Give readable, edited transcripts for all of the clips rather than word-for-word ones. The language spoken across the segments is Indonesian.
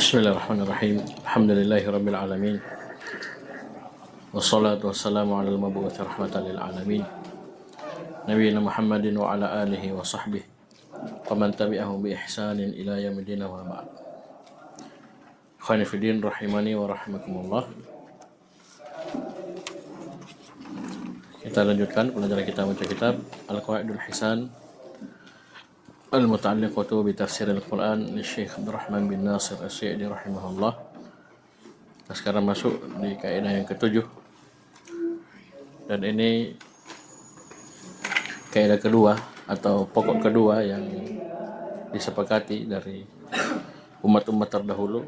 Bismillahirrahmanirrahim. Alhamdulillahirabbil alamin. Wassalatu wassalamu ala al-mab'uts rahmatan lil alamin. Nabiyina Muhammadin wa ala alihi wa sahbihi wa man tabi'ahum bi ihsanin ila yaumil wa ba'd. Ikhwani fi din rahimani wa rahimakumullah. Kita lanjutkan pelajaran kita baca kitab Al-Qawaidul Hisan Al-Muta'alliqatu bi Tafsir Al-Quran li Syekh Abdurrahman bin Nasir As-Sa'di rahimahullah. Kita sekarang masuk di kaidah yang ketujuh. Dan ini kaidah kedua atau pokok kedua yang disepakati dari umat-umat terdahulu.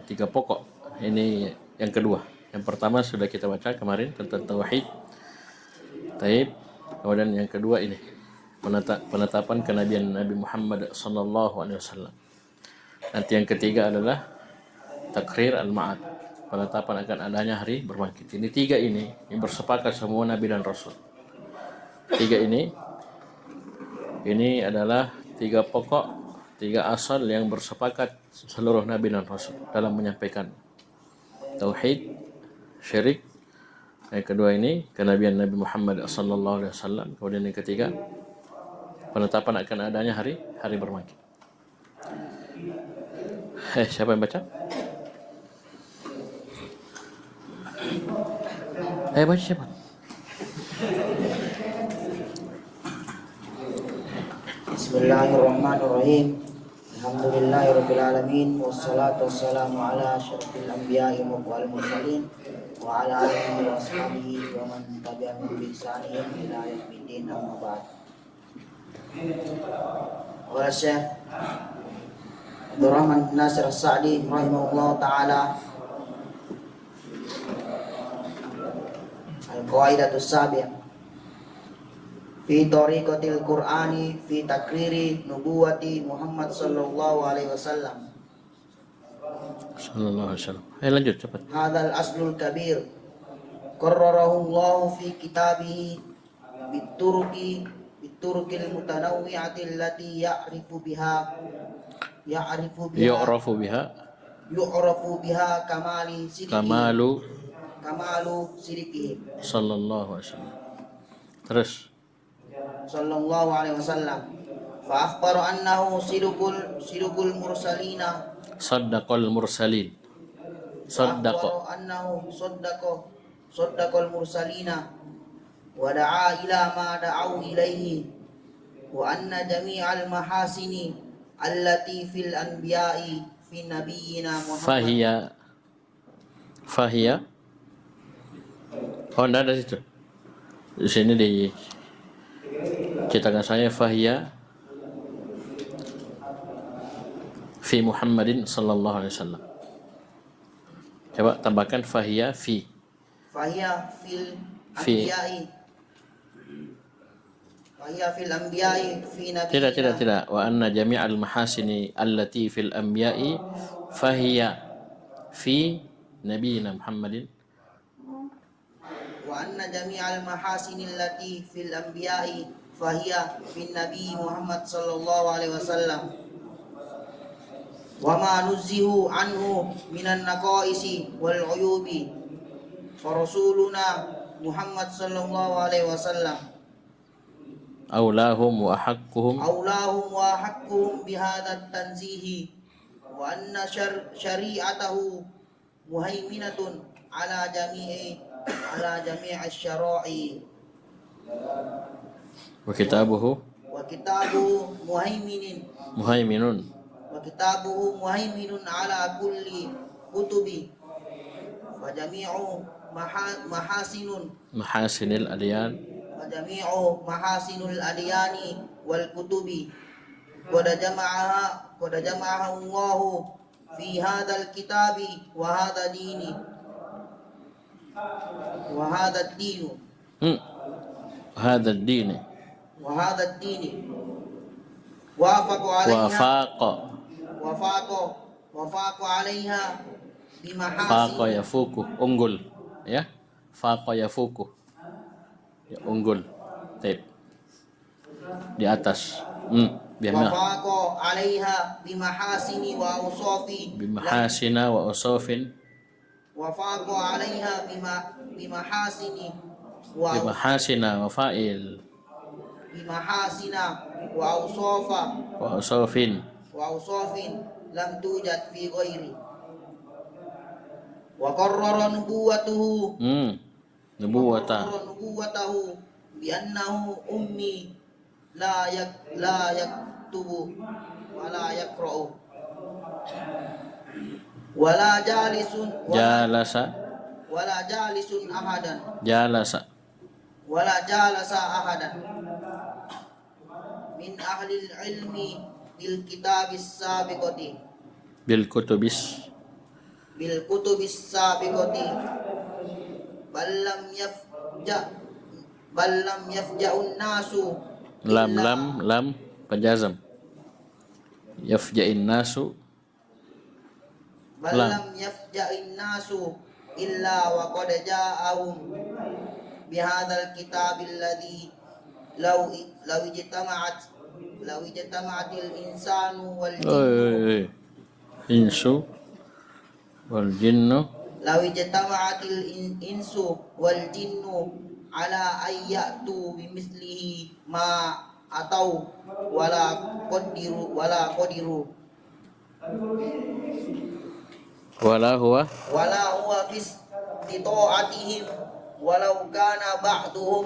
Tiga pokok. Ini yang kedua. Yang pertama sudah kita baca kemarin tentang tauhid. Taib. Kemudian yang kedua ini penetapan kenabian Nabi Muhammad sallallahu alaihi wasallam. Nanti yang ketiga adalah takrir al-ma'ad, penetapan akan adanya hari berbangkit. Ini tiga ini bersepakat semua nabi dan rasul. Tiga ini adalah tiga pokok, tiga asal yang bersepakat seluruh nabi dan rasul dalam menyampaikan tauhid, syirik. Yang kedua ini kenabian Nabi Muhammad sallallahu alaihi wasallam. Kemudian yang ketiga penetapan akan adanya hari berbangkit. Siapa yang baca? Baca siapa? Bismillahirrahmanirrahim. Alhamdulillahirabbil alamin wassalatu wassalamu ala asyrafil anbiya'i wal mursalin wa ala alihi wa sahbihi wa man tabi'ahum bi ihsanin ila yaumiddin amma ba'd. Wa Syekh Abdurrahman bin Nasir As-Sa'di rahimahullah ta'ala Al-Qaidatus Sabi'ah fi tariqatil Qur'ani fi takriri nubuwati Muhammad sallallahu alaihi wasallam. Sallallahu alaihi wasallam. Lanjut cepat. Hadzal aslul kabir qarrarahu Allah fi kitabihi biturqil mutanawwi'ati allati yu'rafu biha kamalu sidqihi sallallahu alaihi wasallam. Terus sallallahu alaihi wasallam fa akhbara annahu sidqul mursalina saddaqal mursalin annahu saddaqal mursalina wa da'a ila ma da'u ilaihi wa anna jami'al mahasini allati fil anbiya'i fi nabiyyina Muhammad Fahia oh, enggak ada situ. Di sini di cetakan saya Fahia fi Muhammadin sallallahu alaihi wasallam. Coba tambahkan Fahia fil anbiya'i. Fahia fil anbiya'i fi nabiyyina. Tidak. Wa anna jami'al mahasini allati fil anbiya'i Fahia fi nabiyina Muhammadin. Wa anna jami'al mahasinil lati fil anbiya'i fahiya fin nabi Muhammad sallallahu alaihi wasallam wa ma nuzzihu anhu minan naqaisi wal uyubi fa rasuluna Muhammad sallallahu alaihi wasallam aulahum wa haqqum bihadza tanzihi wa anna syari'atahu muhaiminatun ala jami'i asy-syara'i wa kitabuhu muhaiminun ala kulli kutubi wa jami'u mahasinil adyani wal kutubi qad jama'aha Allahu fi hadzal kitabi wa hadha dini وهذا الدين وافق عليها بمحاسن faqa yafuku unggul ya faqa yafuku ya unggul taib di atas وفاق عليها بمحاسن وأوصاف بمحاسن وأوصاف وفاق عليها بمحاسن بمحاسن وفائل بمحاسن وأوصاف وأوصاف وأوصاف لم توجد في غيره. وقرر نبوته نبوة بأنه أمي لا يكتب ولا يقرأ ولا جالس أحدا ولا جالس أحدا من أهل العلم بالكتاب السابقة بل لم يفجأ الناس لم فجازم يفجأ الناس بل لم يفجأ الناس إلا وقد جاءهم بهذا الكتاب الذي لو اجتمعت الإنسان والجن لو اجتمعت الإنس والجن على أن يأتوا بمثله ما أتوا ولا قدروا ولا هو في استطاعتهم ولو كان بعضهم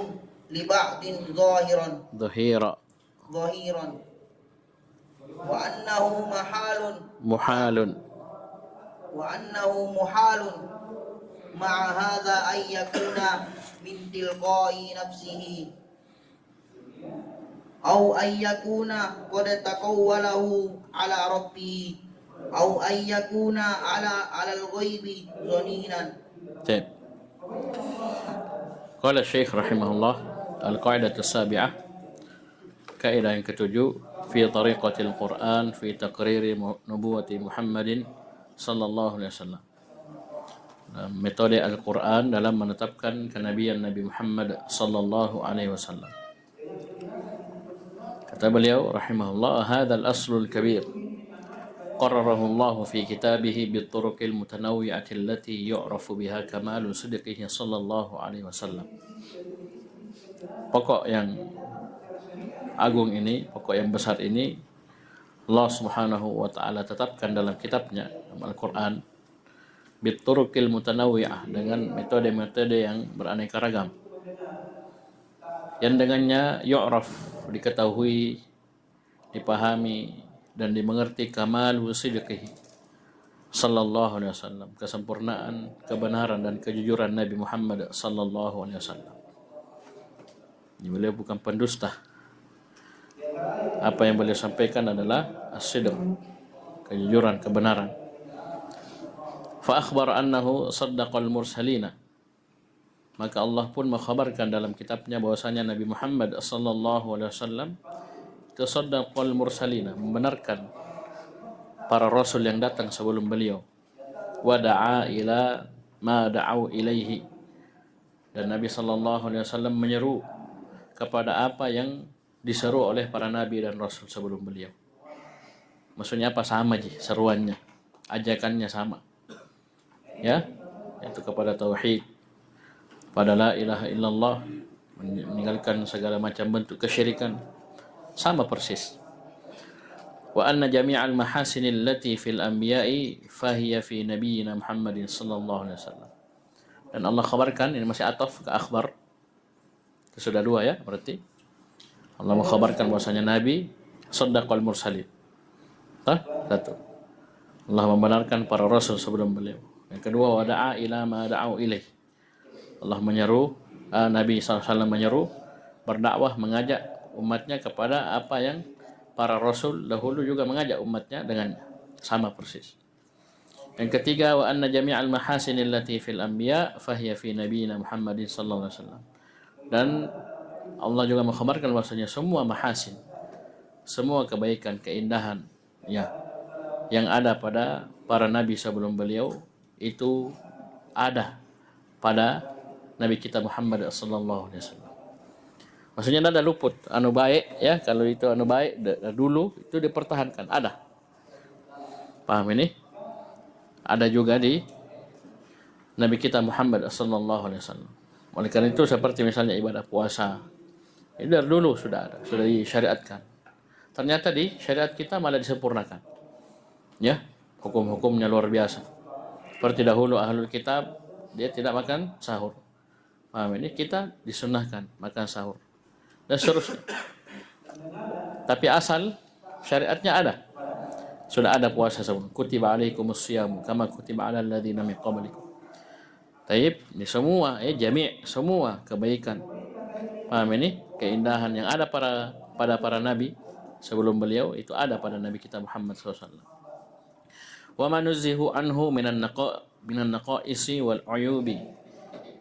لبعض ظهيرا وأنه محال مع هذا أن يكون من تلقاء نفسه أو أن يكون قد تقوله على ربه أو أن يكون على الغيب ظنينا. قال الشيخ رحمه الله القاعدة السابعة kaidah yang ketujuh fi tariqatil Quran fi taqriri nubuwati Muhammadin sallallahu alaihi wasallam. Metode Al-Quran dalam menetapkan kenabian Nabi Muhammad sallallahu alaihi wasallam. Kata beliau rahimahullah, hadzal aslul kabir qarrarahu Allah fi kitabih bituruqil mutanawwi'ati allati yu'rafu biha kamalu sidqihi sallallahu alaihi wasallam. Pokok yang agung ini, pokok yang besar ini Allah Subhanahu wa taala tetapkan dalam kitabnya Al-Qur'an bituruqil mutanawwi'ah, dengan metode-metode yang beraneka ragam, yang dengannya yu'raf, diketahui, dipahami dan dimengerti kamal sidqihi sallallahu alaihi wasallam, kesempurnaan, kebenaran dan kejujuran Nabi Muhammad sallallahu alaihi wasallam. Beliau bukan pendusta. Apa yang beliau sampaikan adalah as-sidq, kejujuran, kebenaran. Fa akhbar annahu saddaqal mursalina, maka Allah pun mengkhabarkan dalam kitabnya bahwasanya Nabi Muhammad sallallahu alaihi wasallam itu saddaqal mursalina, membenarkan para rasul yang datang sebelum beliau. Wa da'a ila ma da'u ilaihi, dan Nabi sallallahu alaihi wasallam menyeru kepada apa yang diseru oleh para nabi dan rasul sebelum beliau. Maksudnya apa? Sama aja seruannya, ajakannya sama. Ya, yaitu kepada tauhid, pada la ilaha illallah, meninggalkan segala macam bentuk kesyirikan, sama persis. Wa anna jami'al mahasinil lati fil anbiya'i fahiya fi nabiyyina Muhammadin sallallahu alaihi wasallam. Dan Allah khabarkan, ini masih ataf ke akhbar. Itu sudah dua ya, berarti Allah mengkhabarkan bahwasanya Nabi saddaqal mursalin. Satu, Allah membenarkan para rasul sebelum beliau. Yang kedua, wada'a ila ma da'u ilaih, Allah menyeru, Nabi SAW menyeru, berdakwah, mengajak umatnya kepada apa yang para rasul dahulu juga mengajak umatnya dengannya, sama persis. Yang ketiga, wa anna jami'al mahasinil lati fil anbiya fahiya fi nabiyina Muhammadin sallallahu alaihi wasallam. Dan Allah juga mengkhabarkan bahwasanya semua mahasin, semua kebaikan, keindahan ya yang ada pada para nabi sebelum beliau itu ada pada Nabi kita Muhammad sallallahu alaihi wasallam. Maksudnya ada luput anu baik ya, kalau itu anu baik dulu itu dipertahankan, ada. Paham ini? Ada juga di Nabi kita Muhammad sallallahu alaihi wasallam. Oleh karena itu seperti misalnya ibadah puasa, itu dari dulu sudah ada, sudah disyariatkan. Ternyata di syariat kita malah disempurnakan. Ya, hukum-hukumnya luar biasa. Seperti dahulu ahlul kitab dia tidak makan sahur. Paham ini? Kita disunnahkan makan sahur. Dan seterusnya. Tapi asal syariatnya ada. Sudah ada puasa sebelum. Kutiba alaikumus syiyam kama kutiba alal ladzina min qablikum. Taib, ini semua semua kebaikan. Paham ini? Keindahan yang ada pada para nabi sebelum beliau itu ada pada nabi kita Muhammad SAW. Wa manuzzihu anhu minan naqaisi wal uyubi.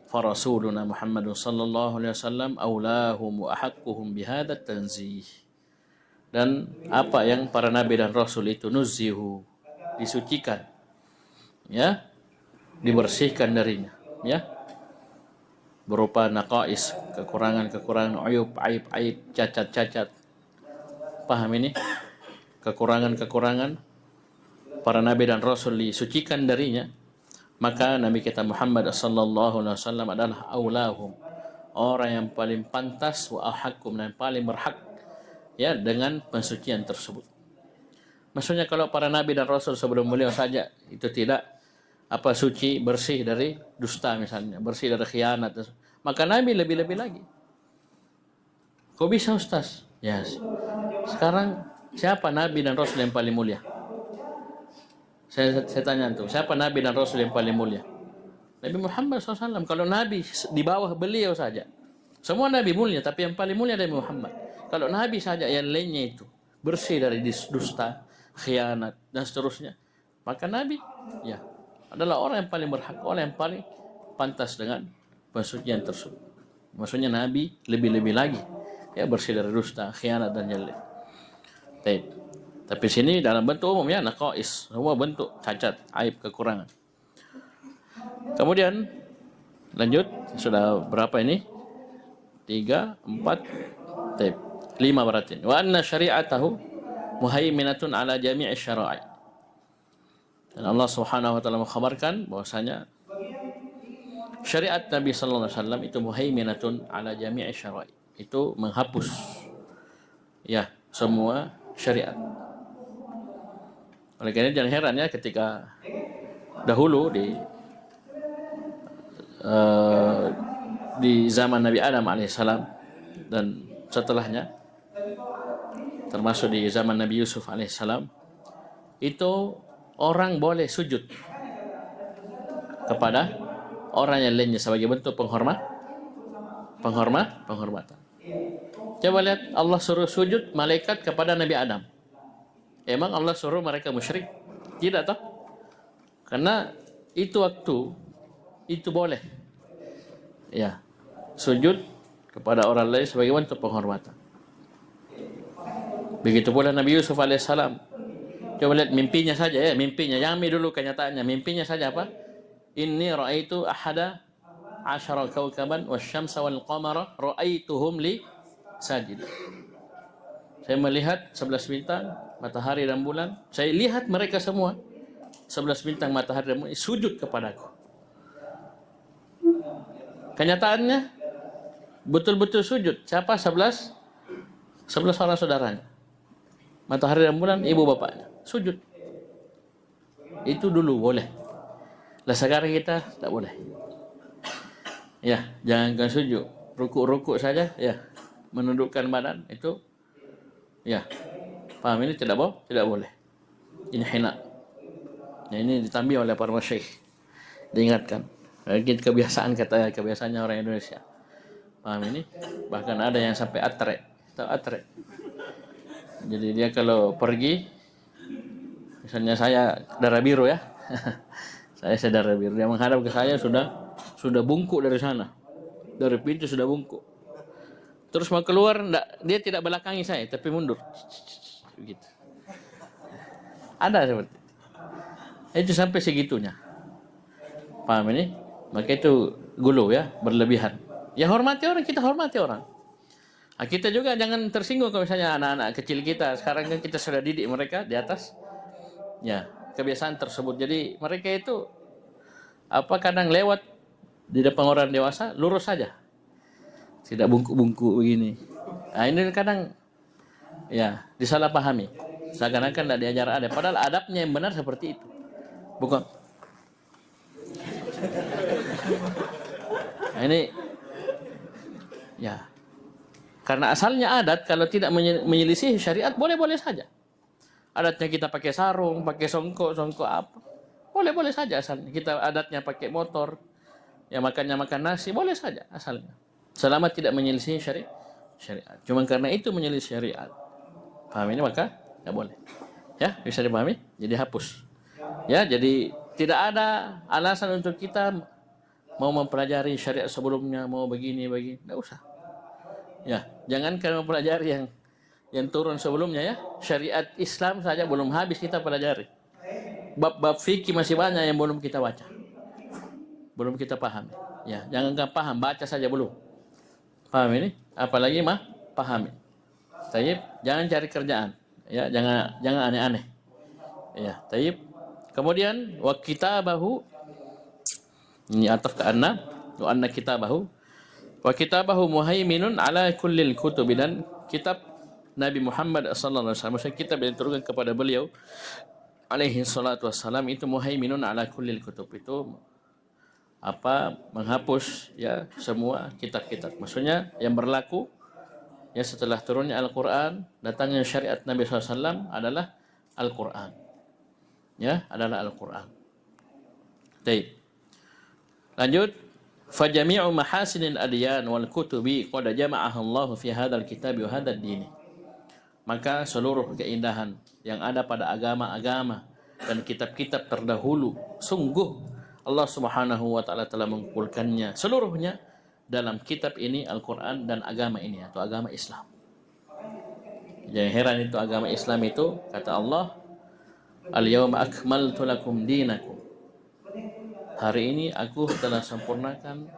Farasuluna Muhammad sallallahu alaihi wasallam aulahum wa ahaqquhum bihadza tanzih. Dan apa yang para nabi dan rasul itu nuzzihu, disucikan, ya, dibersihkan darinya, ya, berupa naqais, kekurangan-kekurangan, uyub, aib-aib, cacat-cacat. Paham ini? Kekurangan-kekurangan para nabi dan rasul disucikan darinya. Maka Nabi kita Muhammad sallallahu alaihi wasallam adalah aulahum, orang yang paling pantas, wa ahakkum, dan paling berhak ya dengan pensucian tersebut. Maksudnya kalau para nabi dan rasul sebelum beliau saja itu tidak suci, bersih dari dusta misalnya, bersih dari khianat, maka nabi lebih-lebih lagi. Kok bisa Ustaz? Ya, sekarang siapa nabi dan rasul yang paling mulia? Saya tanya tuh, siapa nabi dan rasul yang paling mulia? Nabi Muhammad SAW. Kalau nabi di bawah beliau saja, semua nabi mulia, tapi yang paling mulia Nabi Muhammad. Kalau nabi saja yang lainnya itu bersih dari dusta, khianat, dan seterusnya, maka nabi ya adalah orang yang paling berhak, orang yang paling pantas dengan pensucian tersebut. Maksudnya nabi lebih-lebih lagi ya, bersih dari dusta, khianat, dan jelek. Tapi sini dalam bentuk umum ya, naqais, semua bentuk cacat, aib, kekurangan. Kemudian lanjut, sudah berapa ini? 3, 4, 5 berarti. Wa anna syari'atahu muhaiminatun ala jami'i syara'i. Dan Allah Subhanahu wa taala mengkhabarkan bahwasanya syariat Nabi sallallahu alaihi wasallam itu muhaiminatun ala jami'i syara'i. Itu menghapus ya semua syariat. Oleh karena jangan heran ya ketika dahulu di zaman Nabi Adam alaihissalam dan setelahnya, termasuk di zaman Nabi Yusuf alaihissalam, itu orang boleh sujud kepada orang yang lainnya sebagai bentuk penghormatan. Coba lihat, Allah suruh sujud malaikat kepada Nabi Adam. Emang Allah suruh mereka musyrik? Tidak toh? Karena itu waktu itu boleh. Ya, sujud kepada orang lain sebagai bentuk penghormatan. Begitu pula Nabi Yusuf alaihissalam. Coba lihat mimpinya saja ya, mimpinya. Jangan ambil dulu kenyataannya. Mimpinya saja apa? Inni ra'aitu ahada asyara kawkaban wasyamsa wal qamara ra'aituhum li sajid. Saya melihat 11 bintang, matahari dan bulan. Saya lihat mereka semua 11 bintang, matahari dan bulan sujud kepadaku. Kenyataannya betul-betul sujud. Siapa? 11 orang saudaranya. Matahari dan bulan ibu bapaknya sujud. Itu dulu boleh. Lah sekarang kita tak boleh. Ya, jangankan sujud, rukuk saja ya, menundukkan badan itu ya, paham ini tidak boleh. Ini hina. Nah, ini ditambah oleh para masyayikh. Diingatkan. Kebiasaannya orang Indonesia. Paham ini? Bahkan ada yang sampai atre. Tahu atre? Jadi dia kalau pergi, misalnya saya darah biru ya. saya darah biru. Dia menghadap ke saya sudah bungkuk dari sana. Dari pintu sudah bungkuk. Terus mau keluar, dia tidak belakangi saya, tapi mundur. Begitu. Ada seperti itu sampai segitunya. Paham ini? Maka itu gulu ya, berlebihan. Ya hormati orang, kita hormati orang. Nah, kita juga jangan tersinggung kalau misalnya anak-anak kecil kita sekarang kan kita sudah didik mereka di atas ya kebiasaan tersebut. Jadi mereka itu kadang lewat di depan orang dewasa lurus saja, tidak bungkuk-bungkuk begini. Nah ini kadang ya disalahpahami, seakan-akan tidak diajar adab, padahal adabnya yang benar seperti itu, bukan. Nah ini ya karena asalnya adat kalau tidak menyelisihi syariat boleh-boleh saja. Adatnya kita pakai sarung, pakai songkok apa, boleh-boleh saja asalnya. Kita adatnya pakai motor, ya makannya makan nasi, boleh saja asalnya. Selama tidak menyelisihi syariat. Cuma karena itu menyelisih syariat, paham ini maka tidak boleh. Ya, bisa dipahami? Jadi hapus. Ya, jadi tidak ada alasan untuk kita mau mempelajari syariat sebelumnya, mau begini, tidak usah. Ya, jangankan mempelajari yang turun sebelumnya ya. Syariat Islam saja belum habis kita pelajari. Bab-bab fikih masih banyak yang belum kita baca. Belum kita paham. Ya, jangankan paham, baca saja belum. Paham ini? Apalagi pahami. Taib, jangan cari kerjaan. Ya, jangan aneh-aneh. Ya, taib. Kemudian wa kitabahu, ini ataf ke anna, wa anna kitabahu. Wa kitabahu muhaiminun ala kullil kutubi, dan kitab Nabi Muhammad sallallahu alaihi wasallam, kitab yang diturunkan kepada beliau alaihi salatu wassalam itu muhaiminun ala kullil kutub, itu menghapus ya semua kitab-kitab. Maksudnya yang berlaku ya setelah turunnya Al-Qur'an, datangnya syariat Nabi SAW adalah Al-Qur'an. Ya, adalah Al-Qur'an. Baik. Lanjut, fajami'u mahasinil adyan wal kutubi qad jama'aha Allah fi hadzal kitab wa hadzal din. Maka seluruh keindahan yang ada pada agama-agama dan kitab-kitab terdahulu, sungguh Allah Subhanahu wa taala telah mengumpulkannya seluruhnya dalam kitab ini, Al-Qur'an, dan agama ini atau agama Islam. Jangan heran itu agama Islam itu, kata Allah, al-yawma akmaltu lakum dinakum. Hari ini aku telah sempurnakan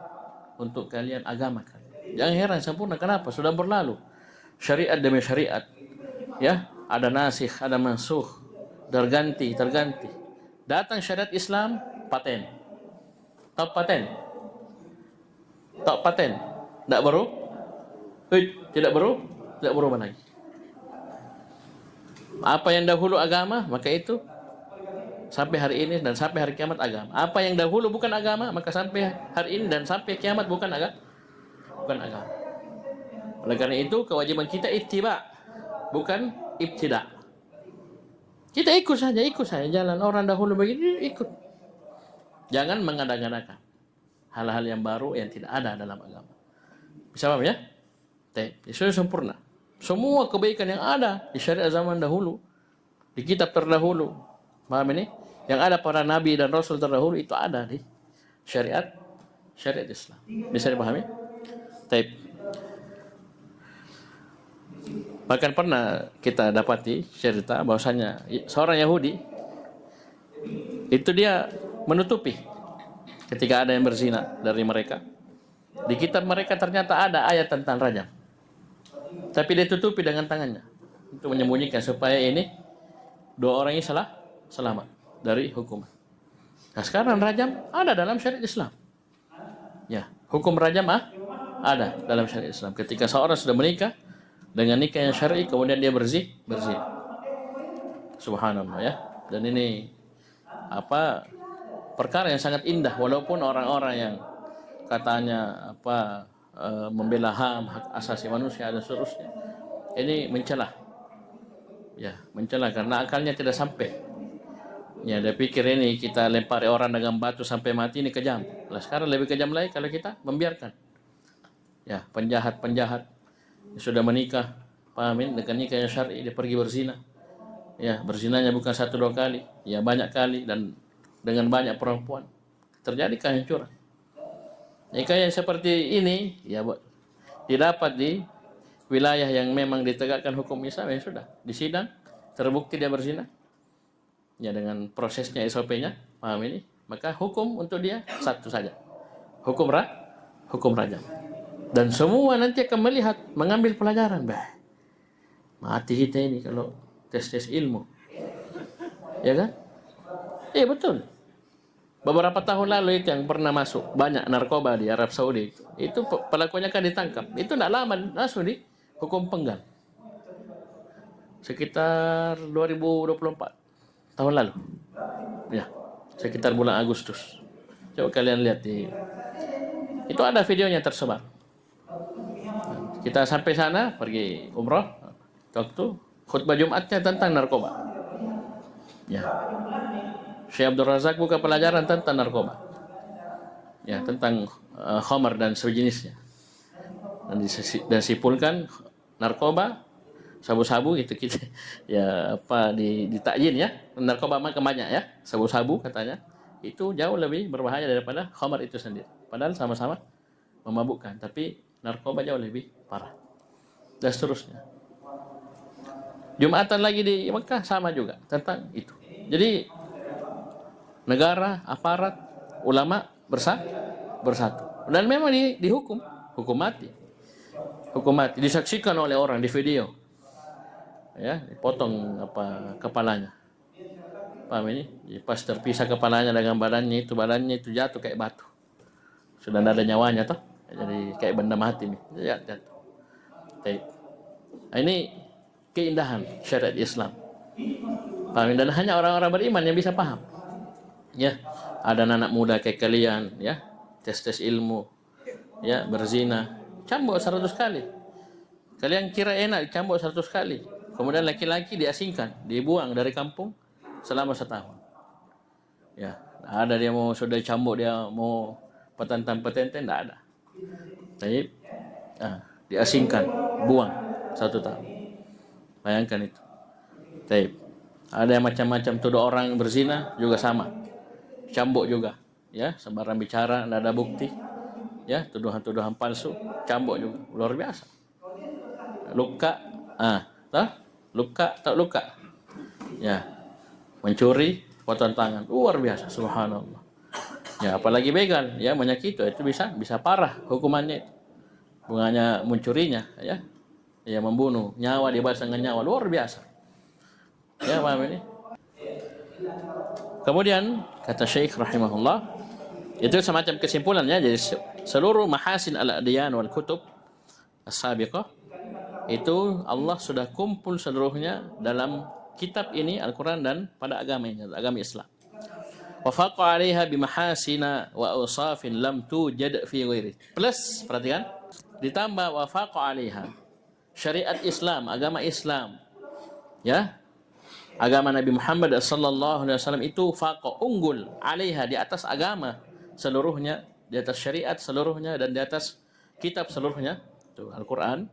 untuk kalian agama kalian. Jangan heran sempurna, kenapa? Sudah berlalu syariat demi syariat. Ya, ada nasikh, ada mansukh, terganti. Datang syariat Islam, paten. Top paten. Tidak baru? Tidak berubah lagi. Apa yang dahulu agama, maka itu sampai hari ini dan sampai hari kiamat agama. Apa yang dahulu bukan agama, maka sampai hari ini dan sampai kiamat bukan agama. Oleh karena itu kewajiban kita ittiba, bukan ibtida. Kita ikut saja jalan orang dahulu begini, ikut. Jangan mengada-ngadakan hal-hal yang baru yang tidak ada dalam agama. Bisa paham ya? Itu sempurna. Semua kebaikan yang ada di syariat zaman dahulu, di kitab terdahulu, paham ini? Yang ada para nabi dan rasul terdahulu itu ada di syariat Islam. Bisa dipahami? Taib. Bahkan pernah kita dapati cerita bahwasanya seorang Yahudi itu dia menutupi ketika ada yang berzina dari mereka. Di kitab mereka ternyata ada ayat tentang rajam, tapi dia tutupi dengan tangannya untuk menyembunyikan supaya ini dua orang ini selamat dari hukuman. Nah sekarang rajam ada dalam syariat Islam. Ya, hukum rajam ada dalam syariat Islam. Ketika seorang sudah menikah dengan nikah yang syar'i kemudian dia berzina. Subhanallah ya. Dan ini perkara yang sangat indah, walaupun orang-orang yang katanya membela HAM, hak asasi manusia dan seterusnya, ini mencela karena akalnya tidak sampai. Ya, dia pikir ini kita lempari orang dengan batu sampai mati, ini kejam. Lah sekarang lebih kejam lagi kalau kita membiarkan. Ya, penjahat sudah menikah, pahamin dengan nikah yang syar'i, dia pergi berzina. Ya, berzinanya bukan 1-2 kali, ya banyak kali dan dengan banyak perempuan. Terjadi kehancuran. Nikah yang seperti ini ya didapat di wilayah yang memang ditegakkan hukum Islam, ya sudah, di sidang terbukti dia berzina. Ya dengan prosesnya SOP-nya, paham ini, maka hukum untuk dia satu saja. Hukum rajam. Dan semua nanti akan melihat, mengambil pelajaran. Mati kita ini kalau tes-tes ilmu. Ya kan? Iya betul. Beberapa tahun lalu itu yang pernah masuk banyak narkoba di Arab Saudi. Itu pelakunya kan ditangkap. Itu tidak lama langsung dihukum penggal. Sekitar 2024 tahun lalu. Ya, sekitar bulan Agustus. Coba kalian lihat itu ada videonya tersebar. Kita sampai sana pergi umroh, waktu khutbah Jumatnya tentang narkoba. Ya. Syekh Abdul Razak buka pelajaran tentang narkoba. Ya, tentang khamar dan sejenisnya. Dan disimpulkan narkoba, sabu-sabu itu kita ya apa ditakyin ya. Narkoba makan banyak ya. Sabu-sabu katanya itu jauh lebih berbahaya daripada khamar itu sendiri. Padahal sama-sama memabukkan, tapi narkoba jauh lebih parah. Dan seterusnya. Jumatan lagi di Mekah sama juga tentang itu. Jadi negara, aparat, ulama bersatu. Dan memang dihukum, hukum mati. Hukum mati disaksikan oleh orang di video. Ya, dipotong kepalanya. Paham ini? Pas terpisah kepalanya dengan badannya itu jatuh kayak batu. Sudah tidak ada nyawanya toh. Jadi kayak benda mati nih. Jatuh. Ini keindahan syariat Islam. Paham? Dan hanya orang-orang beriman yang bisa paham. Ya, ada anak muda kayak kalian, ya, tes ilmu, ya, berzina, cambuk 100 kali. Kalian kira enak cambuk 100 kali. Kemudian laki-laki diasingkan, dibuang dari kampung selama setahun. Ya, ada dia mau sudah cambuk, dia mau petentang-petenten, tidak ada. Tapi diasingkan, buang 1 tahun. Bayangkan itu. Tapi ada yang macam-macam tuduh orang berzina juga sama. Cambuk juga, ya, sembarang bicara, tidak ada bukti, ya, tuduhan-tuduhan palsu, cambuk juga, luar biasa. Luka, luka, ya, mencuri, potong tangan, luar biasa, subhanallah. Ya, apalagi begal, ya, menyakiti itu bisa parah hukumannya itu. Bukan hanya mencurinya, ya, membunuh, nyawa dibalas dengan nyawa, luar biasa. Ya, paham ini? Kemudian kata Syekh rahimahullah, itu semacam kesimpulannya. Jadi seluruh mahasin al-adyan wal kutub as-sabiqah itu Allah sudah kumpul seluruhnya dalam kitab ini, Al-Quran, dan pada agama Islam. Wa faqa 'alaiha bi mahasina wa awsafin lam tujad fi ghairi. Plus, perhatikan, ditambah wa faqa 'alaiha, syariat Islam, agama Islam, ya, agama Nabi Muhammad sallallahu alaihi wasallam itu faqa, unggul, 'alaiha, di atas agama seluruhnya, di atas syariat seluruhnya, dan di atas kitab seluruhnya, itu Al-Quran,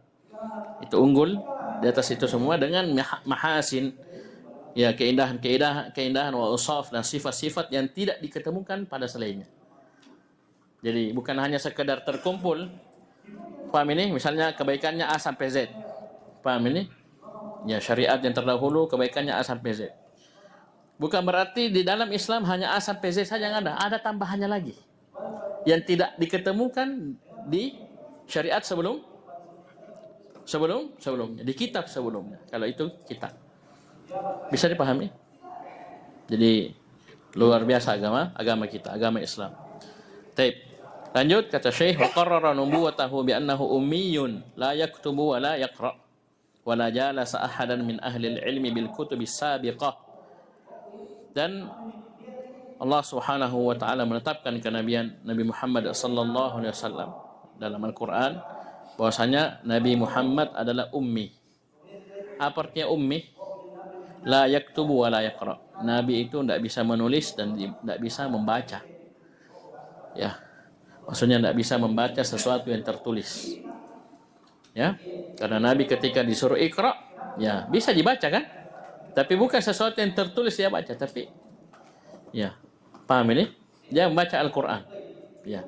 itu unggul di atas itu semua dengan mahasin, ya, keindahan wa usaf, dan sifat-sifat yang tidak diketemukan pada selainnya. Jadi bukan hanya sekedar terkumpul, paham ini? Misalnya kebaikannya A sampai Z, paham ini? Ya, syariat yang terdahulu kebaikannya A sampai Z. Bukan berarti di dalam Islam hanya A sampai Z saja yang ada tambahannya lagi yang tidak diketemukan di syariat sebelumnya, di kitab sebelumnya. Kalau itu kitab bisa dipahami. Jadi luar biasa agama kita, agama Islam. Taib. Lanjut kata Syekh, wa qarrara nubuwatahu bi annahu ummiyun la yaktubu wa la yaqra wa la jalasa ahadan min ahli al-ilmi bil kutubi sabiqah. Dan Allah Subhanahu wa taala menetapkan kenabian Nabi Muhammad sallallahu alaihi wasallam dalam Al-Qur'an bahwasanya Nabi Muhammad adalah ummi. Apa artinya ummi? La yaktubu wa la yaqra. Nabi itu tidak bisa menulis dan tidak bisa membaca. Ya. Maksudnya tidak bisa membaca sesuatu yang tertulis. Ya. Karena Nabi ketika disuruh Iqra, ya, bisa dibaca kan? Tapi bukan sesuatu yang tertulis dia baca, tapi ya, paham ini? Dia membaca Al-Qur'an. Ya.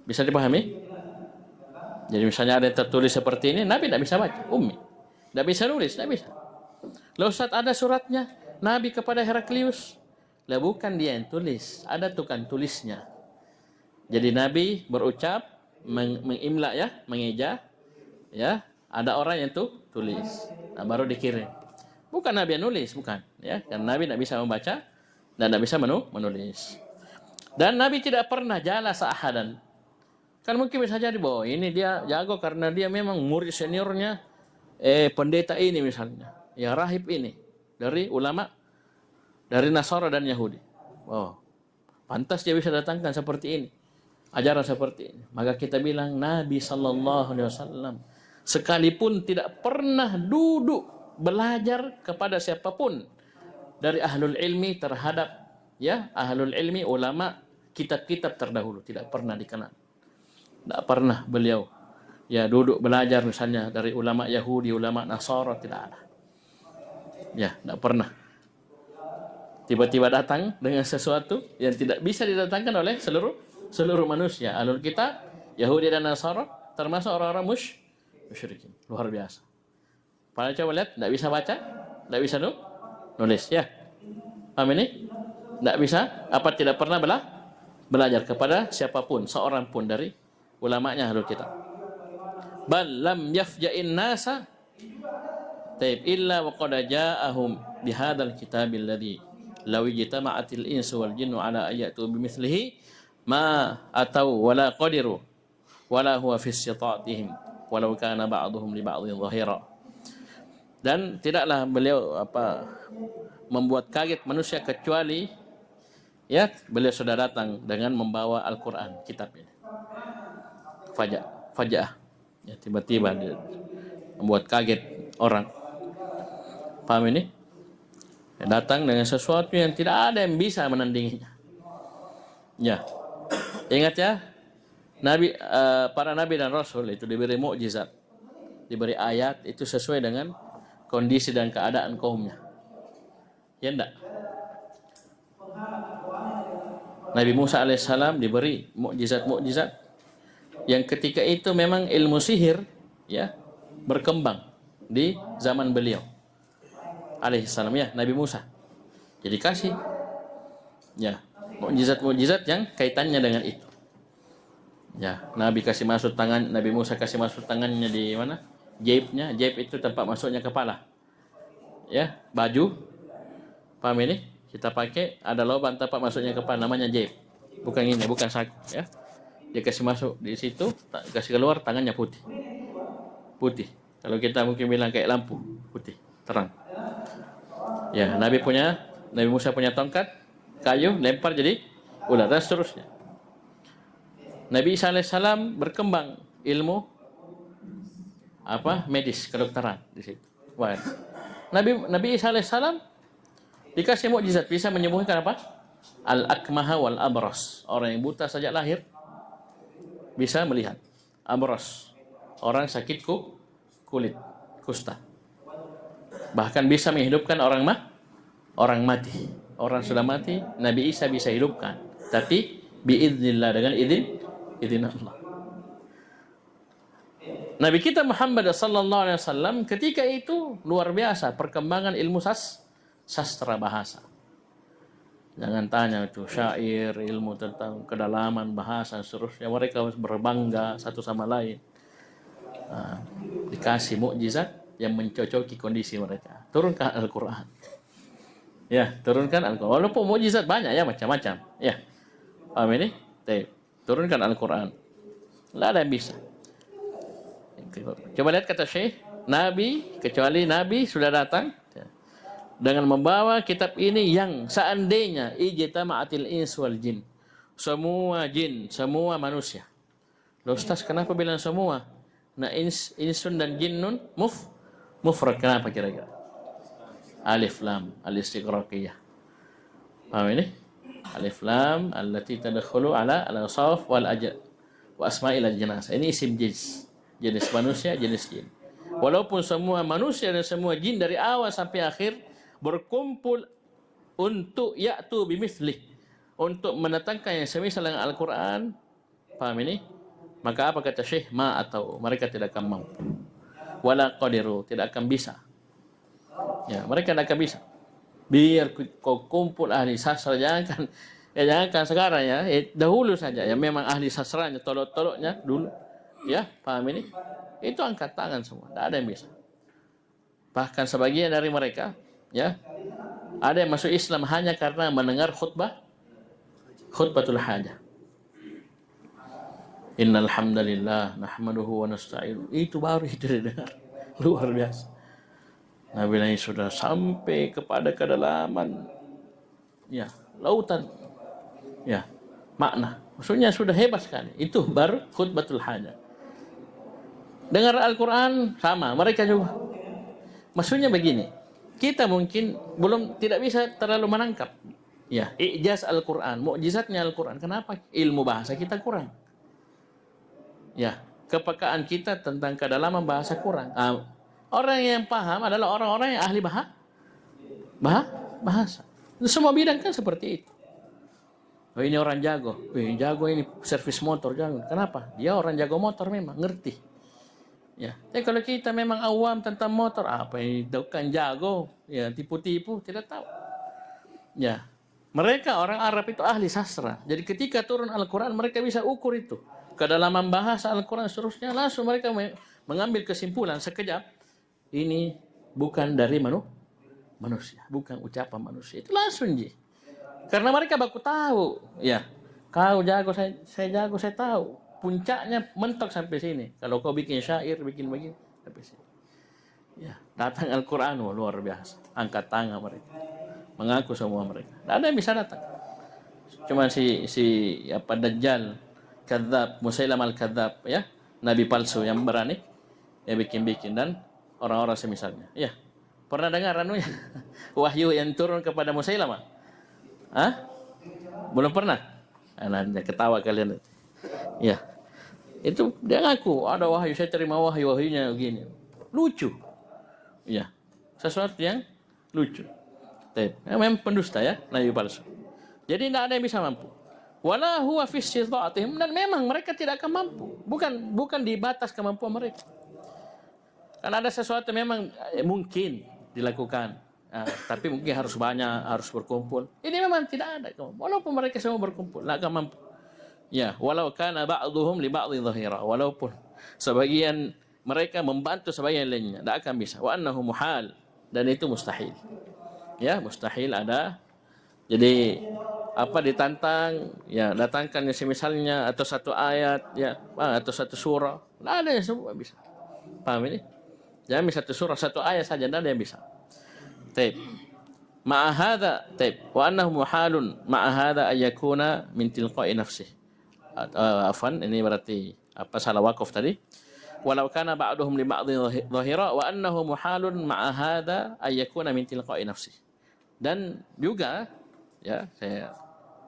Bisa dipahami? Jadi misalnya ada yang tertulis seperti ini, Nabi tidak bisa baca, ummi. Tidak bisa nulis, tidak bisa. Lalu Ustaz, ada suratnya Nabi kepada Heraklius. Lah bukan dia yang tulis, ada tukang tulisnya. Jadi Nabi berucap, mengimla ya, mengeja, ya. Ada orang yang tulis, nah, baru dikirim. Bukan Nabi yang nulis, bukan, ya. Karena Nabi tidak bisa membaca dan tidak bisa menulis. Dan Nabi tidak pernah jala sa'ahadan. Kan mungkin bisa jadi bahwa ini dia jago karena dia memang murid seniornya pendeta ini misalnya, ya rahib ini dari ulama dari Nasara dan Yahudi. Oh, pantas dia bisa datangkan seperti ini, ajaran seperti ini. Maka kita bilang Nabi Sallallahu Alaihi Wasallam sekalipun tidak pernah duduk belajar kepada siapapun dari ahlul ilmi terhadap ya ahlul ilmi ulama kitab-kitab terdahulu, tidak pernah dikenal. Tidak pernah beliau ya duduk belajar misalnya dari ulama Yahudi, ulama Nasara, tidak ada. Ya, tidak pernah. Tiba-tiba datang dengan sesuatu yang tidak bisa didatangkan oleh seluruh manusia. Ahlul kitab, Yahudi dan Nasara termasuk orang-orang musyrikin. Luar biasa. Pada coba lihat, tidak bisa baca, tidak bisa nulis, ya. Paham ini? Tidak bisa, tidak pernah belajar kepada siapapun, seorang pun dari ulamanya ahlul kitab. Bal lam yafja'in nasa taib illa wa qad ja'ahum bihadzal kitabil ladzi law ijtama'atil insu wal jinnu ala ayatu bimithlihi ma atau wala qadiru wala huwa fi istitatihim walau kana ba'dhum li ba'dhin dhahira. Dan tidaklah beliau membuat kaget manusia kecuali ya beliau sudah datang dengan membawa Al-Qur'an, kitab ini. Faja'ah. Ya, tiba-tiba dia membuat kaget orang. Paham ini? Ya, datang dengan sesuatu yang tidak ada yang bisa menandinginya. Ya. Ingat ya, para nabi dan rasul itu diberi mukjizat, diberi ayat itu sesuai dengan kondisi dan keadaan kaumnya. Ya enggak? Nabi Musa alaihissalam diberi mukjizat-mukjizat yang ketika itu memang ilmu sihir ya berkembang di zaman beliau alaihissalam ya, Nabi Musa. Jadi kasih ya mukjizat-mukjizat yang kaitannya dengan itu. Ya, Nabi Musa kasih masuk tangannya di mana? Jaibnya, jaib itu tempat masuknya kepala. Ya, baju. Paham ini? Kita pakai ada lubang tempat masuknya kepala, namanya jaib. Bukan ini, bukan saku, ya. Dia kasih masuk di situ, kasih keluar tangannya putih. Putih. Kalau kita mungkin bilang kayak lampu, putih, terang. Ya, Nabi Musa punya tongkat, kayu, lempar jadi ular dan seterusnya. Nabi Isa alaihissalam berkembang ilmu medis, kedokteran di situ. Wah. Nabi Isa alaihissalam dikasih mukjizat bisa menyembuhkan al-akmaha wal abras. Orang yang buta sejak lahir bisa melihat. Abras, orang sakit kulit, kusta. Bahkan bisa menghidupkan orang mati. Orang sudah mati, Nabi Isa bisa hidupkan. Tapi biiznillah, dengan izin Allah. Nabi kita Muhammad sallallahu alaihi wasallam ketika itu luar biasa perkembangan ilmu sastra bahasa. Jangan tanya itu syair, ilmu tentang kedalaman bahasa seterusnya. Mereka berbangga satu sama lain. Dikasih mukjizat yang mencocoki kondisi mereka. Turunkan Al-Quran. Ya, turunkan Al-Quran. Walaupun mukjizat banyak ya, macam-macam. Ya, paham ini? Turunkan Al-Quran. Tidak ada yang bisa. Coba lihat kata Syekh, kecuali Nabi sudah datang dengan membawa kitab ini yang seandainya ijtama'atil ins wal jin. Semua jin, semua manusia. Loh Ustaz, kenapa bilang semua? Nah, insun dan jinnun mufrad, kenapa kira-kira? Alif lam al-istighraqiyah. Paham ini? Alif lam allati tadkhulu ala al-awsaf wal wa asma'il al-jinas. Ini isim jenis manusia, jenis jin. Walaupun semua manusia dan semua jin dari awal sampai akhir berkumpul untuk ya'tu bimithli, untuk mendatangkan yang semisal dengan Al-Quran. Paham ini? Maka apa kata Syekh? Atau mereka tidak akan mampu. Wala qadiru, tidak akan bisa. Ya, mereka tidak akan bisa. Biar kau kumpul ahli sastra, jangan Ya jangankan sekarang ya, dahulu saja ya memang ahli sastranya, tolok-toloknya dulu. Ya, paham ini? Itu angkat tangan semua, tidak ada yang bisa. Bahkan sebagian dari mereka, ya, ada yang masuk Islam hanya karena mendengar khutbatul hajah. Innal hamdalillah nahmaduhu wa nasta'inu. Itu baru itu didengar. Luar biasa. Nabi Nabi sudah sampai kepada kedalaman ya, lautan ya, makna. Maksudnya sudah hebat sekali. Itu baru khutbatul hajah. Dengar Al-Quran sama, mereka juga. Maksudnya begini, kita mungkin tidak bisa terlalu menangkap ya, ijaz Al-Quran, mukjizatnya Al-Quran. Kenapa? Ilmu bahasa kita kurang. Ya, kepekaan kita tentang kedalaman bahasa kurang. Orang yang paham adalah orang-orang yang ahli bahasa. Semua bidang kan seperti itu. Oh, ini orang jago. Jago ini servis motor jago. Kenapa? Dia orang jago motor memang, ngerti. Ya, tapi kalau kita memang awam tentang motor, apa ini bukan jago, ya tipu-tipu, tidak tahu. Ya, mereka orang Arab itu ahli sastra. Jadi ketika turun Al-Quran mereka bisa ukur itu. Kedalaman bahasa Al-Quran seterusnya langsung mereka mengambil kesimpulan sekejap. Ini bukan dari manusia, bukan ucapan manusia. Itu langsung ji. Karena mereka baku tahu, ya. Kau jago, saya jago, saya tahu. Puncaknya mentok sampai sini. Kalau kau bikin syair, bikin begini, sampai sini. Ya, datang Al-Quran, luar biasa. Angkat tangan mereka. Mengaku semua mereka. Tidak ada yang bisa datang. Cuma si Dajjal, Kadzab, Musailamah al-Kadzab, ya, nabi palsu yang berani, ya bikin-bikin, dan orang-orang semisalnya. Ya, pernah dengar anunya? Wahyu yang turun kepada Musailamah? Hah? Belum pernah? Nanti ketawa kalian. Ya, itu dia ngaku ada wahyu, saya terima wahyunya begini. Lucu. Ya, sesuatu yang lucu. Memang pendusta ya, nabi palsu. Jadi tidak ada yang bisa mampu. Wala huwa fi istita'atihim, dan memang mereka tidak akan mampu. Bukan di batas kemampuan mereka. Karena ada sesuatu memang mungkin dilakukan. Tapi mungkin harus banyak, harus berkumpul. Ini memang tidak ada. Walaupun mereka semua berkumpul, tidak akan mampu. Ya, walau kana ba'duhum li ba'dhi dhahira. Walaupun sebagian mereka membantu sebagian lainnya, tidak akan bisa. Wa annahu muhal, dan itu mustahil. Ya, mustahil ada. Jadi ditantang, ya datangkan misalnya atau satu ayat, ya, atau satu surah. Tidak ada yang semua bisa. Paham ini? Jangan satu surah, satu ayat saja, tidak ada yang bisa. Taib. Ma'ahada, taib. Wa annahu muhalun ma'ahada ayyakuna min tilqa'i nafsih. Afan, ini berarti salah wakaf tadi. Walau kana ba'duhum li ba'dhi dhahira wa annahu muhalun ma'ahada ayyakuna min tilqa'i nafsih. Dan juga, ya, saya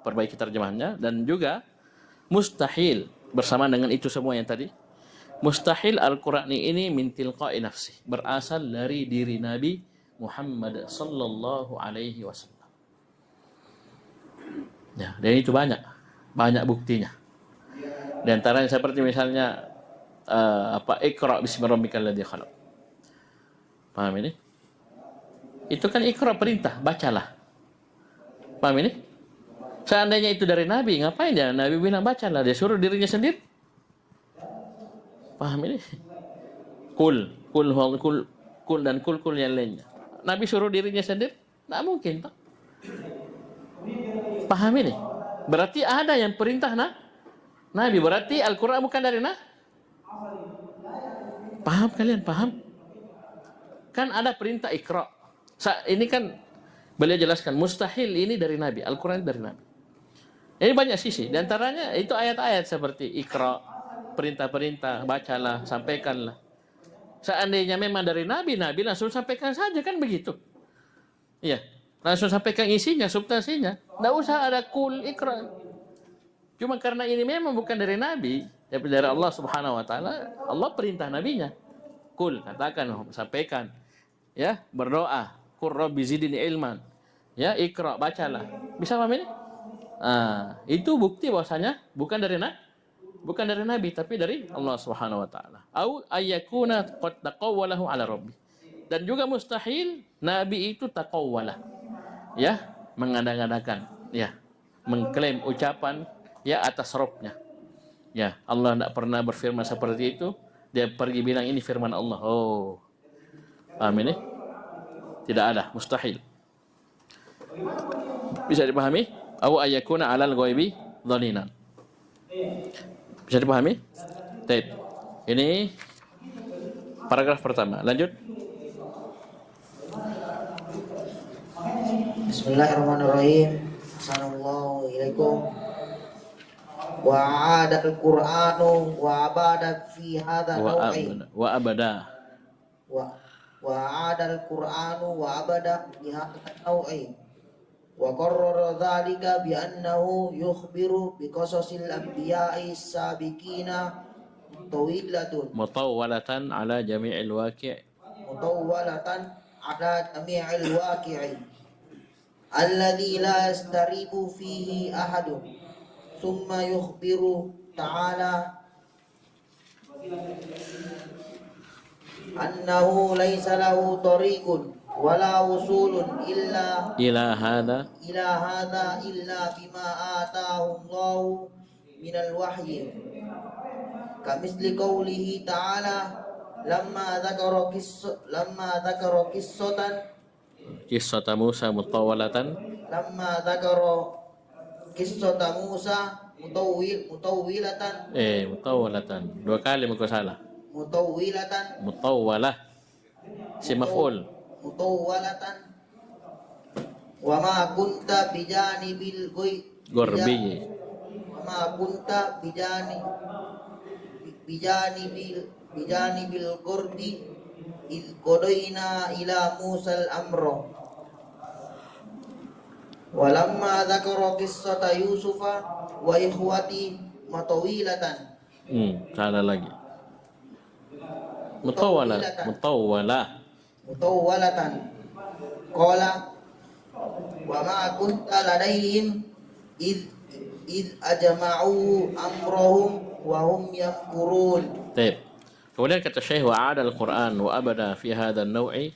perbaiki terjemahannya, dan juga mustahil bersama dengan itu semua yang tadi. Mustahil Al-Quran ini min tilqa'i nafsih, berasal dari diri Nabi Muhammad sallallahu alaihi wasallam. Ya, dan itu banyak buktinya. Di antaranya seperti misalnya Iqra bismi rabbikal ladzi khalaq. Paham ini? Itu kan Iqra perintah, bacalah. Paham ini? Seandainya itu dari Nabi, ngapain dia? Nabi bilang bacalah, dia suruh dirinya sendiri. Paham ini? Kul dan kul yang lainnya. Nabi suruh dirinya sendiri? Tidak mungkin, Pak. Paham ini? Berarti ada yang perintah Nabi. Berarti Al-Quran bukan dari Paham kalian? Paham? Kan ada perintah Iqra. Ini kan beliau jelaskan, mustahil ini dari Nabi. Al-Quran dari Nabi. Ini banyak sisi. Di antaranya itu ayat-ayat seperti Iqra, perintah-perintah, bacalah, sampaikanlah. Seandainya memang dari Nabi langsung sampaikan saja, kan begitu. Iya, langsung sampaikan isinya, substansinya. Tidak usah ada kul, Iqra. Cuma karena ini memang bukan dari Nabi, tapi dari Allah Subhanahu wa taala, Allah perintah nabinya. Kul, katakan, sampaikan. Ya, berdoa, qur rabbi zidni ilman. Ya, Iqra, bacalah. Bisa paham ini? Itu bukti bahwasanya bukan dari Nabi, tapi dari Allah Subhanahu wa taala. Au ayyakuna qad taqawwalahu ala rabbi. Dan juga mustahil Nabi itu taqawwala. Ya, mengada-ngadakan, ya. mengklaim ucapan ya atas robnya. Ya, Allah tidak pernah berfirman seperti itu. Dia pergi bilang ini firman Allah. Oh, paham ini? Tidak ada, mustahil. Bisa dipahami? Aw ayakuna 'alal ghaibi dhaninan. Bisa dipahami? Baik. Ini paragraf pertama. Lanjut. Bismillahirrahmanirrahim. Assalamualaikum. Wa 'adal Qur'anu wa abada fi hadha naw'i. wa wa 'adal Qur'anu wa abada fi hadha naw'i. Wa qarrara dhalika bi annahu yukhbiru bi qasasil anbiya'i sabiqina mutawwalatan ala jami'il waqi' alladhi la yastaribu fihi ahadun. Thumma yukhbiru ta'ala annahu laysa lahu tariqun wala wusulun ila hadha illa bima ataahu Allahu minal wahyi. Kamisli qawlihi ta'ala lamma dzakara qissata Musa mutawwalatan mutawwalatan dua kali muka salah mutawwalah si maf'ul mutawwalatan wa ma kunta bijanibil gorbi wa ma kunta bijanibil qurbi id qadaina ila Musal amro. Walamma dzakara qissata Yusufa wa ikhwati matawilatan. Salah lagi. Mutawwalatan. Qala wa ma kunta ladaihim id ajma'u amrahum wa hum yamkurun. Baik. Kemudian kata Syekh wa 'ada al-Qur'an wa abada fi hadha an-naw'i.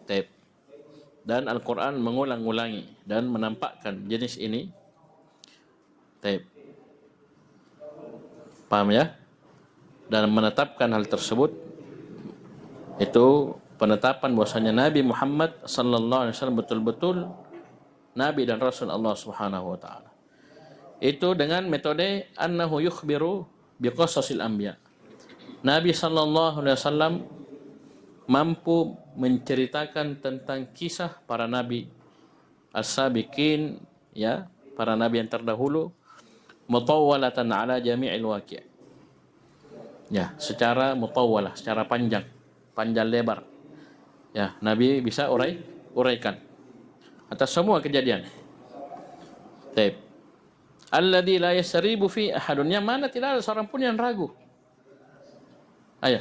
Baik. Dan Al-Qur'an mengulang-ulangi dan menampakkan jenis ini. Baik. Paham ya? Dan menetapkan hal tersebut itu penetapan bahwasanya Nabi Muhammad sallallahu alaihi wasallam betul-betul nabi dan rasul Allah Subhanahu wa taala. Itu dengan metode annahu yukhbiru biqasasil anbiya. Nabi sallallahu alaihi wasallam mampu menceritakan tentang kisah para nabi as-sabiqin, ya, para nabi yang terdahulu, mutawwalatan ala jami'il waqi'. Ya, secara mutawwalah, secara panjang lebar. Ya, Nabi bisa uraikan atas semua kejadian. Baik. Alladzi la yasribu fi ahadun, yang mana tidak ada seorang pun yang ragu. Ayo.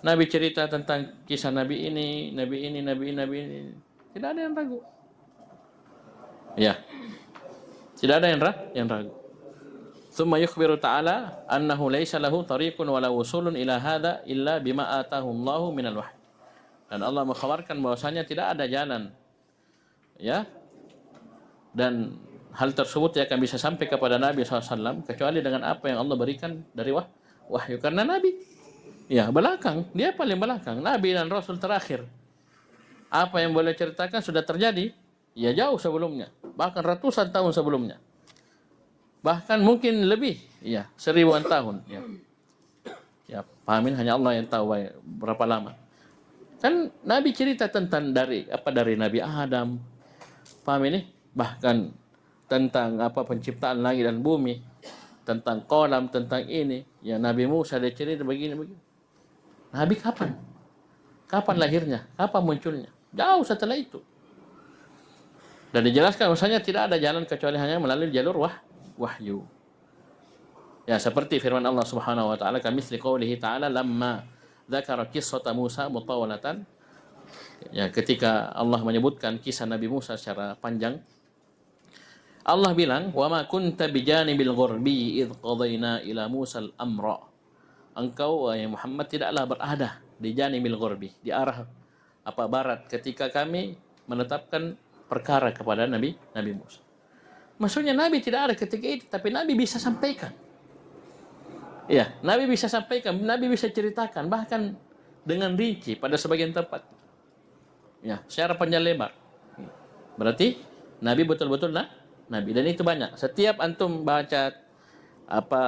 Nabi cerita tentang kisah Nabi ini. Tidak ada yang ragu. Ya. Tidak ada yang ragu. Tsumma yukhbiru ta'ala annahu laysa lahu tariqun wala wusulun ila hadha illa bima atahu Allahu minal wahyi. Dan Allah mengkhabarkan bahwasanya tidak ada jalan, ya, dan hal tersebut akan bisa sampai kepada Nabi SAW kecuali dengan apa yang Allah berikan dari wahyu. Karena Nabi, ya, belakang, dia paling belakang, Nabi dan Rasul terakhir. Apa yang boleh ceritakan sudah terjadi, ya, jauh sebelumnya, bahkan ratusan tahun sebelumnya, bahkan mungkin lebih, ya, 1000-an tahun, ya. Ya, pahamin hanya Allah yang tahu berapa lama. Kan Nabi cerita tentang dari Nabi Adam, paham ini? Bahkan tentang penciptaan langit dan bumi, tentang kolam, tentang ini. Ya, Nabi Musa dia cerita begini. Nabi kapan? Kapan lahirnya? Kapan munculnya? Jauh setelah itu. Dan dijelaskan bahwasanya tidak ada jalan kecuali hanya melalui jalur wahyu. Ya, seperti firman Allah Subhanahu wa taala, kamitsli qoulihi ta'ala lamma dzakara qissata Musa mutawwalatan. Ya, ketika Allah menyebutkan kisah Nabi Musa secara panjang, Allah bilang, "Wa ma kunta bijanibil ghurbi id qadaina ila Musa al-amra." Engkau, wahai Muhammad, tidaklah berada di janibil ghurbi, di arah barat, ketika kami menetapkan perkara kepada Nabi Musa. Maksudnya Nabi tidak ada ketika itu, tapi Nabi bisa sampaikan. Ya, Nabi bisa sampaikan, Nabi bisa ceritakan, bahkan dengan rinci pada sebagian tempat. Ya, secara panjang lebar. Berarti Nabi betul-betul Nabi, dan itu banyak. Setiap antum baca apa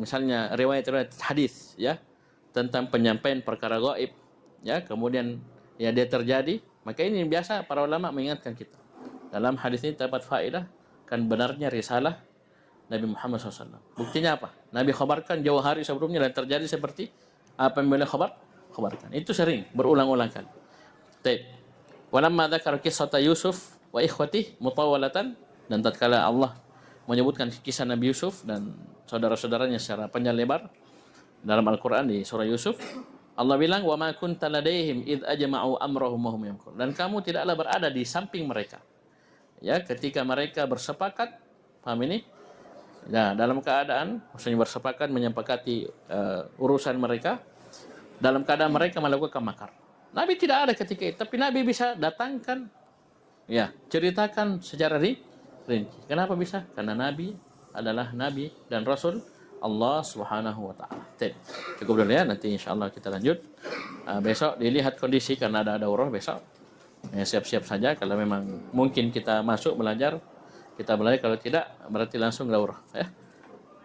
misalnya riwayat-riwayat hadis ya tentang penyampaian perkara gaib, ya kemudian ya dia terjadi, maka ini biasa para ulama mengingatkan kita. Dalam hadis ini terdapat faedah kan benarnya risalah Nabi Muhammad SAW. Buktinya apa? Nabi khabarkan jauh hari sebelumnya dan terjadi seperti apa yang beliau khabarkan. Itu sering berulang-ulang kali. Baik. Walamma dzakara qissata Yusuf wa ikhwatihi mutawwalatan, dan tatkala Allah menyebutkan kisah Nabi Yusuf dan saudara-saudaranya secara panjang lebar dalam Al-Qur'an di surah Yusuf, Allah bilang wa ma kunta ladaihim id ajma'u amrahum wa hum yamkurun, dan kamu tidaklah berada di samping mereka ya ketika mereka bersepakat, paham ini? Nah, dalam keadaan maksudnya bersepakat menyepakati urusan mereka dalam keadaan mereka melakukan makar. Nabi tidak ada ketika itu, tapi Nabi bisa datangkan ya, ceritakan secara rinci. Kenapa bisa? Karena Nabi adalah Nabi dan Rasul Allah Subhanahu wa taala. Cukup dulu ya, nanti insyaallah kita lanjut. Besok dilihat kondisi karena ada daurah besok. Ya, siap-siap saja kalau memang mungkin kita masuk belajar, kita belajar, kalau tidak berarti langsung daurah ya.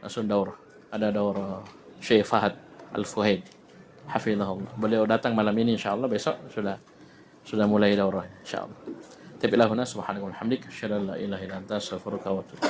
Langsung daurah. Ada daurah Syekh Fahad Al-Fuhaid hafizahullah. Beliau datang malam ini insyaallah, besok sudah mulai daurah insyaallah. Tabi'lahuna subhanahu wa hamdik, asyhadu an la ilaha illa anta astaghfiruka wa atubu.